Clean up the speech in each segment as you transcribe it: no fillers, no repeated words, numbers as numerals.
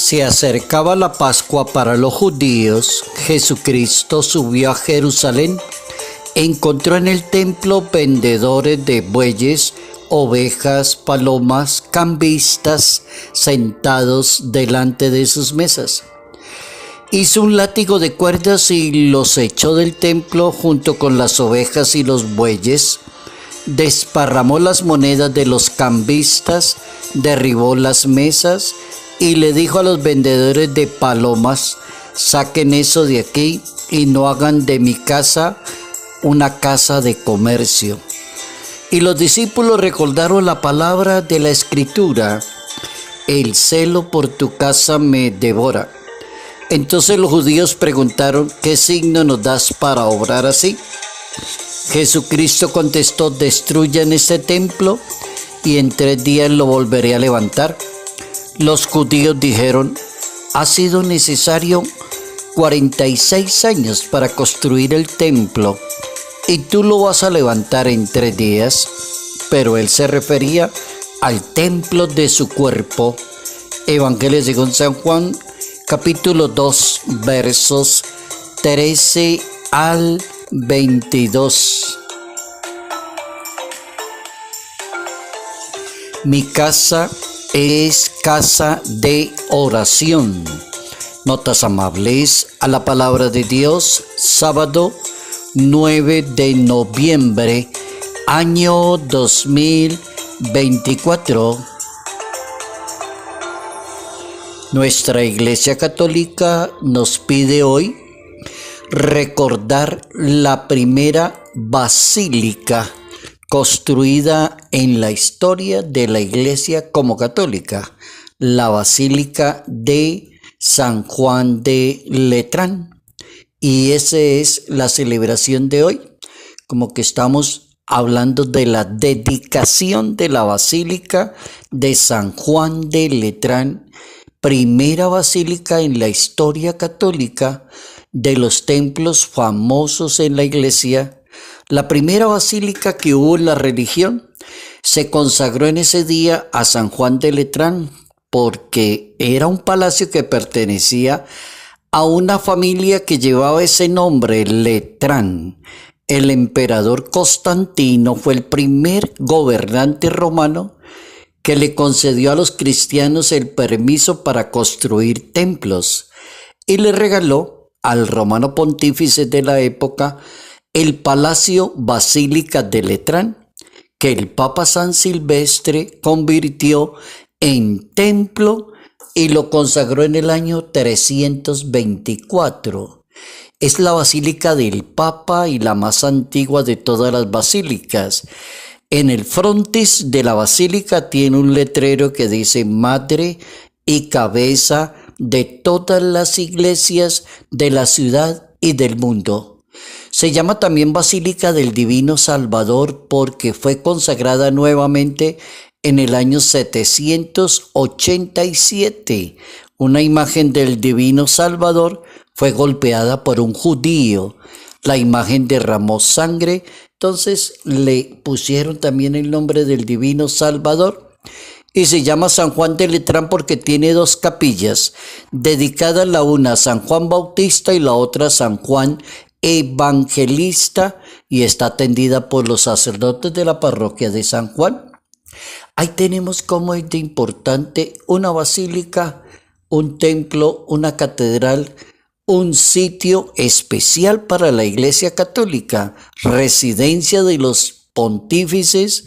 Se acercaba la Pascua para los judíos. Jesucristo subió a Jerusalén. Encontró en el templo vendedores de bueyes, ovejas, palomas, cambistas, sentados delante de sus mesas. Hizo un látigo de cuerdas y los echó del templo junto con las ovejas y los bueyes. Desparramó las monedas de los cambistas, derribó las mesas y le dijo a los vendedores de palomas: saquen eso de aquí y no hagan de mi casa una casa de comercio. Y los discípulos recordaron la palabra de la Escritura: el celo por tu casa me devora. Entonces los judíos preguntaron: ¿qué signo nos das para obrar así? Jesucristo contestó: destruyan este templo y en 3 días lo volveré a levantar. Los judíos dijeron: ha sido necesario 46 años para construir el templo y tú lo vas a levantar en 3 días. Pero él se refería al templo de su cuerpo. Evangelio según San Juan, capítulo 2, versos 13 al 22. Mi casa es casa de oración. Notas amables a la palabra de Dios, sábado 9 de noviembre, año 2024. Nuestra Iglesia Católica nos pide hoy recordar la primera basílica construida en la historia de la Iglesia como católica, la Basílica de San Juan de Letrán. Y esa es la celebración de hoy, como que estamos hablando de la dedicación de la Basílica de San Juan de Letrán, primera basílica en la historia católica, de los templos famosos en la Iglesia. La primera basílica que hubo en la religión se consagró en ese día a San Juan de Letrán, porque era un palacio que pertenecía a una familia que llevaba ese nombre, Letrán. El emperador Constantino fue el primer gobernante romano que le concedió a los cristianos el permiso para construir templos y le regaló al romano pontífice de la época el Palacio Basílica de Letrán, que el Papa San Silvestre convirtió en templo y lo consagró en el año 324. Es la basílica del Papa y la más antigua de todas las basílicas. En el frontis de la basílica tiene un letrero que dice: Madre y cabeza de todas las iglesias de la ciudad y del mundo. Se llama también Basílica del Divino Salvador porque fue consagrada nuevamente en el año 787. Una imagen del Divino Salvador fue golpeada por un judío. La imagen derramó sangre, entonces le pusieron también el nombre del Divino Salvador. Y se llama San Juan de Letrán porque tiene 2 capillas, dedicadas la una a San Juan Bautista y la otra a San Juan Evangelista, y está atendida por los sacerdotes de la parroquia de San Juan. Ahí tenemos cómo es de importante una basílica, un templo, una catedral, un sitio especial para la Iglesia Católica, residencia de los pontífices.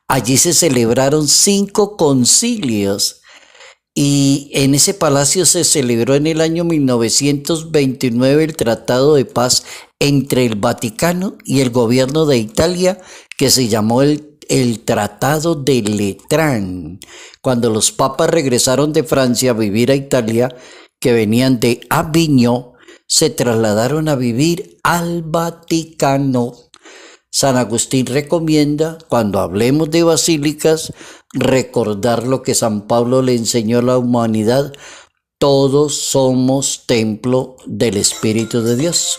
Allí se celebraron 5 concilios y en ese palacio se celebró en el año 1929 el Tratado de Paz entre el Vaticano y el gobierno de Italia, que se llamó el Tratado de Letrán. Cuando los papas regresaron de Francia a vivir a Italia, que venían de Aviñón, se trasladaron a vivir al Vaticano. San Agustín recomienda, cuando hablemos de basílicas, recordar lo que San Pablo le enseñó a la humanidad: todos somos templo del Espíritu de Dios.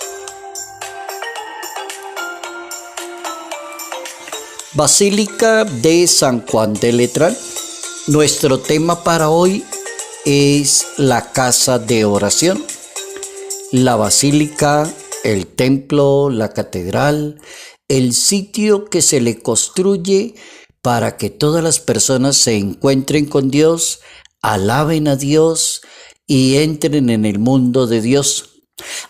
Basílica de San Juan de Letrán. Nuestro tema para hoy: es la casa de oración. La basílica, el templo, la catedral, el sitio que se le construye para que todas las personas se encuentren con Dios, alaben a Dios y entren en el mundo de Dios.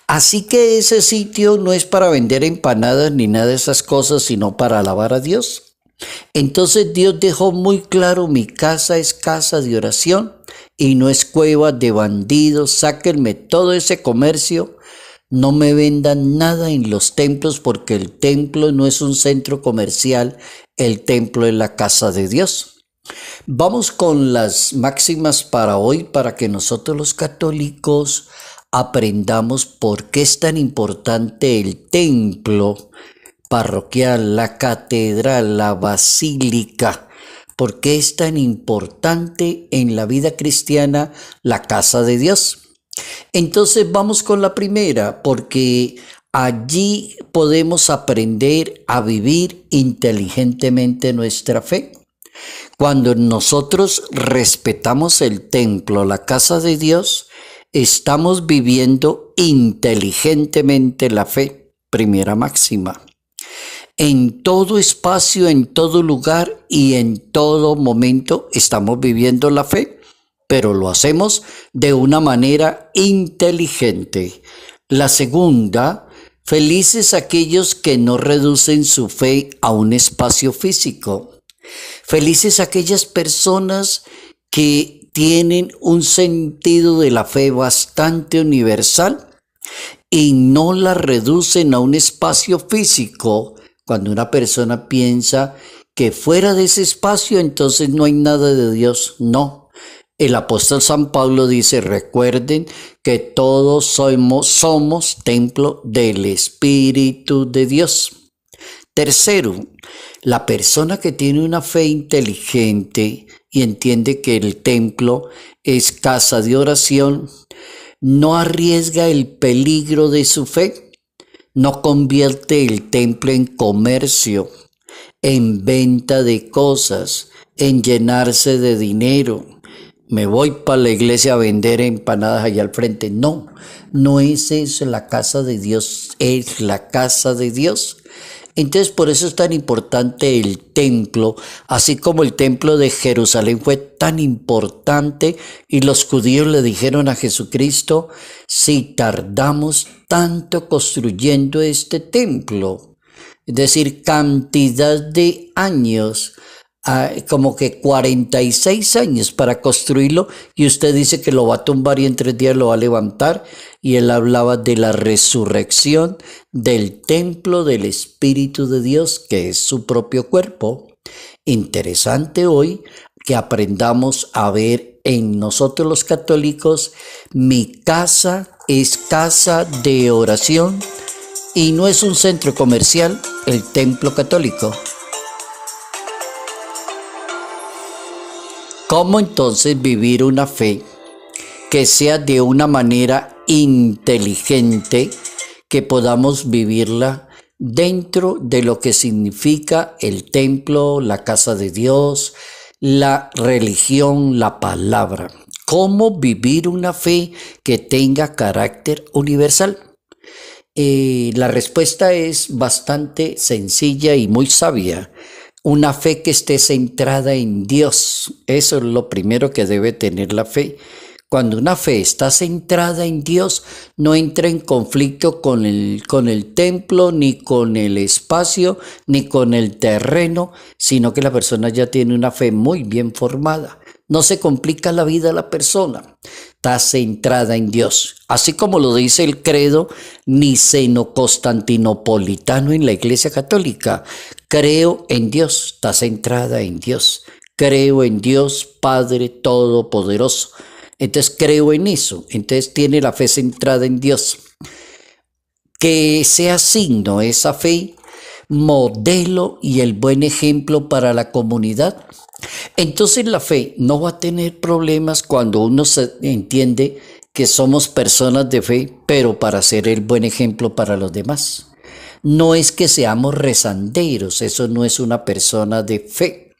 Así que ese sitio no es para vender empanadas ni nada de esas cosas, sino para alabar a Dios. Entonces Dios dejó muy claro: mi casa es casa de oración y no es cueva de bandidos. Sáquenme todo ese comercio, no me vendan nada en los templos, porque el templo no es un centro comercial, el templo es la casa de Dios. Vamos con las máximas para hoy, para que nosotros los católicos aprendamos por qué es tan importante el templo parroquial, la catedral, la basílica. ¿Por qué es tan importante en la vida cristiana la casa de Dios? Entonces vamos con la primera, porque allí podemos aprender a vivir inteligentemente nuestra fe. Cuando nosotros respetamos el templo, la casa de Dios, estamos viviendo inteligentemente la fe. Primera máxima. En todo espacio, en todo lugar y en todo momento estamos viviendo la fe, pero lo hacemos de una manera inteligente. La segunda, felices aquellos que no reducen su fe a un espacio físico. Felices aquellas personas que tienen un sentido de la fe bastante universal y no la reducen a un espacio físico. Cuando una persona piensa que fuera de ese espacio entonces no hay nada de Dios, no. El apóstol San Pablo dice: recuerden que todos somos templo del Espíritu de Dios. Tercero, la persona que tiene una fe inteligente y entiende que el templo es casa de oración, no arriesga el peligro de su fe, no convierte el templo en comercio, en venta de cosas, en llenarse de dinero. Me voy para la iglesia a vender empanadas allá al frente. No, no es eso. La casa de Dios es la casa de Dios. Entonces por eso es tan importante el templo, así como el templo de Jerusalén fue tan importante y los judíos le dijeron a Jesucristo: si tardamos tanto construyendo este templo, es decir, cantidad de años, como que 46 años para construirlo, y usted dice que lo va a tumbar y en 3 días lo va a levantar. Y él hablaba de la resurrección del templo del Espíritu de Dios, que es su propio cuerpo. Interesante hoy que aprendamos a ver en nosotros los católicos: mi casa es casa de oración y no es un centro comercial, el templo católico. ¿Cómo entonces vivir una fe que sea de una manera inteligente, que podamos vivirla dentro de lo que significa el templo, la casa de Dios, la religión, la palabra? ¿Cómo vivir una fe que tenga carácter universal? La respuesta es bastante sencilla y muy sabia. Una fe que esté centrada en Dios. Eso es lo primero que debe tener la fe. Cuando una fe está centrada en Dios, no entra en conflicto con el templo, ni con el espacio, ni con el terreno, sino que la persona ya tiene una fe muy bien formada. No se complica la vida a la persona, está centrada en Dios. Así como lo dice el credo niceno-constantinopolitano en la Iglesia Católica: creo en Dios, está centrada en Dios. Creo en Dios Padre Todopoderoso. Entonces creo en eso, entonces tiene la fe centrada en Dios. Que sea signo esa fe, modelo y el buen ejemplo para la comunidad. Entonces la fe no va a tener problemas cuando uno se entiende que somos personas de fe, pero para ser el buen ejemplo para los demás. No es que seamos rezanderos, eso no es una persona de fe.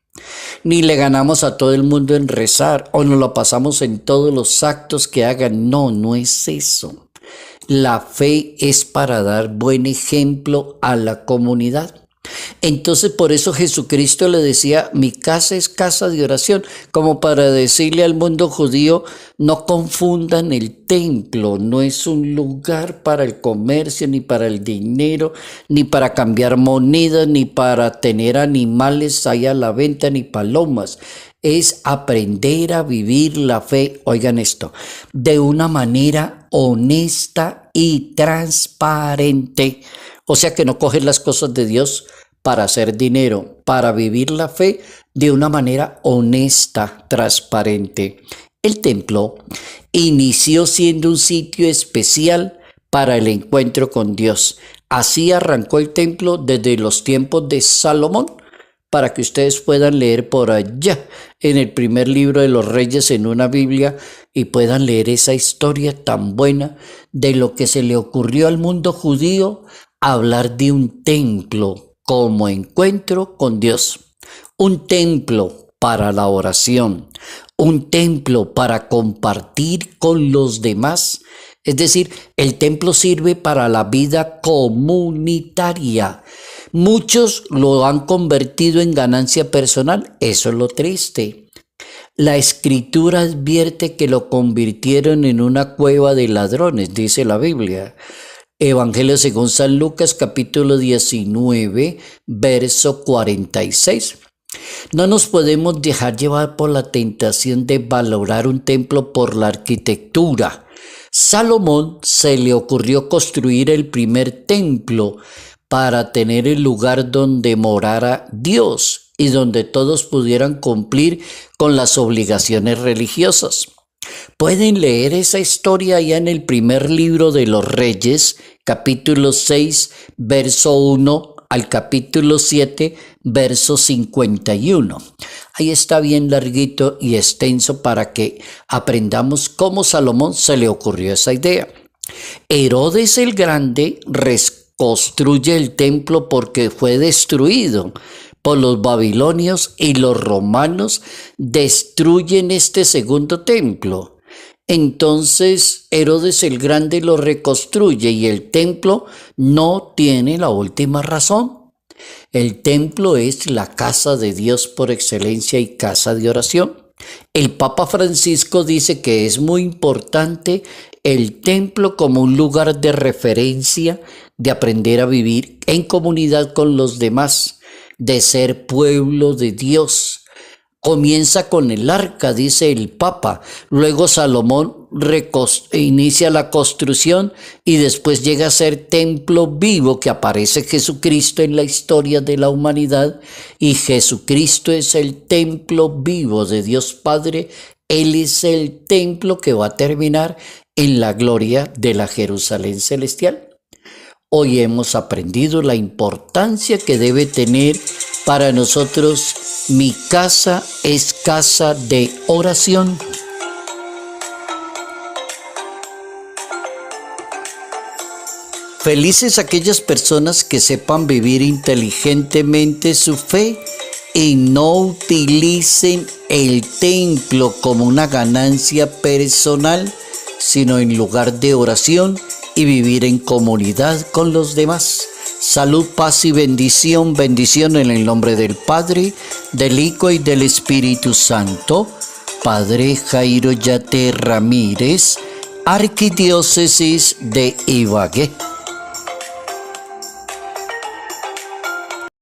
ni le ganamos a todo el mundo en rezar o nos lo pasamos en todos los actos que hagan. No, no es eso. La fe es para dar buen ejemplo a la comunidad. Entonces por eso Jesucristo le decía, mi casa es casa de oración, como para decirle al mundo judío, no confundan el templo, no es un lugar para el comercio, ni para el dinero, ni para cambiar monedas, ni para tener animales ahí a la venta, ni palomas. Es aprender a vivir la fe, oigan esto, de una manera honesta y transparente. O sea que no coges las cosas de Dios para hacer dinero, para vivir la fe de una manera honesta, transparente. El templo inició siendo un sitio especial para el encuentro con Dios. Así arrancó el templo desde los tiempos de Salomón, para que ustedes puedan leer por allá en el primer libro de los Reyes en una Biblia y puedan leer esa historia tan buena de lo que se le ocurrió al mundo judío hablar de un templo como encuentro con Dios. Un templo para la oración, un templo para compartir con los demás. Es decir, el templo sirve para la vida comunitaria. Muchos lo han convertido en ganancia personal. Eso es lo triste. La Escritura advierte que lo convirtieron en una cueva de ladrones, dice la Biblia. Evangelio según San Lucas, capítulo 19, verso 46. No nos podemos dejar llevar por la tentación de valorar un templo por la arquitectura. Salomón se le ocurrió construir el primer templo para tener el lugar donde morara Dios y donde todos pudieran cumplir con las obligaciones religiosas. Pueden leer esa historia ya en el primer libro de los Reyes, capítulo 6, verso 1 al capítulo 7, verso 51. Ahí está bien larguito y extenso para que aprendamos cómo Salomón se le ocurrió esa idea. Herodes el Grande reconstruye el templo porque fue destruido por los babilonios y los romanos destruyen este segundo templo. Entonces Herodes el Grande lo reconstruye y el templo no tiene la última razón. El templo es la casa de Dios por excelencia y casa de oración. El Papa Francisco dice que es muy importante el templo como un lugar de referencia, de aprender a vivir en comunidad con los demás, de ser pueblo de Dios. Comienza con el arca, dice el Papa. Luego Salomón inicia la construcción y después llega a ser templo vivo, que aparece Jesucristo en la historia de la humanidad. Y Jesucristo es el templo vivo de Dios Padre. Él es el templo que va a terminar en la gloria de la Jerusalén celestial. Hoy hemos aprendido la importancia que debe tener para nosotros mi casa es casa de oración. Felices aquellas personas que sepan vivir inteligentemente su fe y no utilicen el templo como una ganancia personal, sino en lugar de oración y vivir en comunidad con los demás. Salud, paz y bendición. Bendición en el nombre del Padre, del Hijo y del Espíritu Santo. Padre Jairo Yate Ramírez, Arquidiócesis de Ibagué.